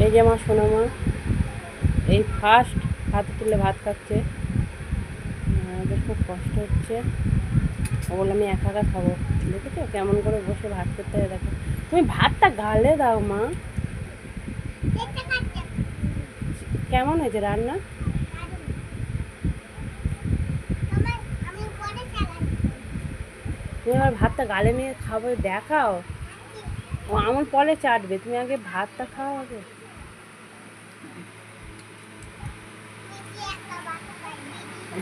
এই যে আমার সোনা মা এই ফার্স্ট হাতে তুলে ভাত খাচ্ছে। আমাদের খুব কষ্ট হচ্ছে। ও বলে আমি একা একা খাবো। দেখেছো কেমন করে বসে ভাত খেতে হয় দেখো। তুমি ভাতটা গালে দাও মা। কেমন হয়েছে রান্না? তুমি আবার ভাতটা গালে নিয়ে খাবো দেখাও। ও আমুল পরে চাটবে, তুমি আগে ভাতটা খাও আগে।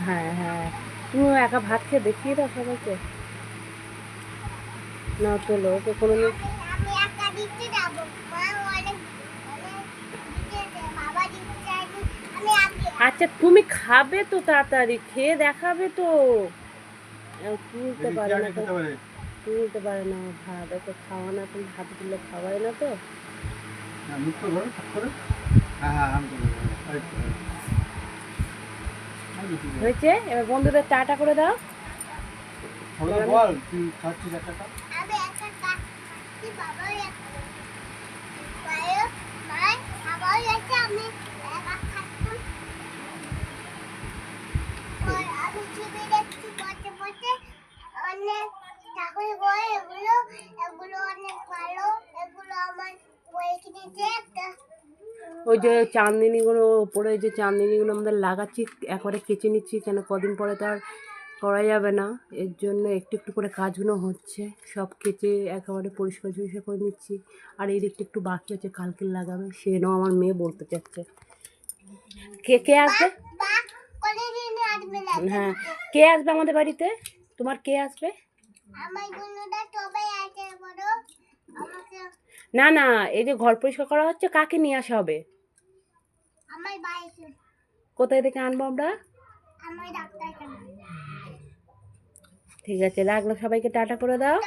হ্যাঁ হ্যাঁ, তুমি একা ভাত খেয়ে দেখিয়ে দাও সবাইকে। না তোলো ওকে কোনো আচ্ছা তুমি খাবে তো, তাড়াতাড়ি খেয়ে দেখাবে তো। তুলতে পারে না, তুলতে পারে না ভাত, ওকে খাওয়া না, তুমি হাতে তুলে খাওয়াই না তো। হয়েছে, এবার বন্ধুদের টাটা করে দাও। ওই যে চাঁদনিগুলো ওপরে যে চাঁদনিগুলো আমাদের লাগাচ্ছি, একবারে কেচে নিচ্ছি, কেন কদিন পরে তো আর করা যাবে না, এর জন্য একটু একটু করে কাজগুলো হচ্ছে। সব কেচে একেবারে পরিষ্কার ঝরিষ্কার করে নিচ্ছি। আর এই দিকটা একটু বাকি আছে, কালকে লাগাবে, সেটাও আমার মেয়ে বলতে চাচ্ছে। কে কে আসবে? হ্যাঁ, কে আসবে আমাদের বাড়িতে? তোমার কে আসবে? না না, এই যে ঘর পরিষ্কার করা হচ্ছে, কাকে নিয়ে আসা হবে? কোথায় থেকে আনবো আমরা? ঠিক আছে, রাখলো, সবাইকে টাটা করে দাও।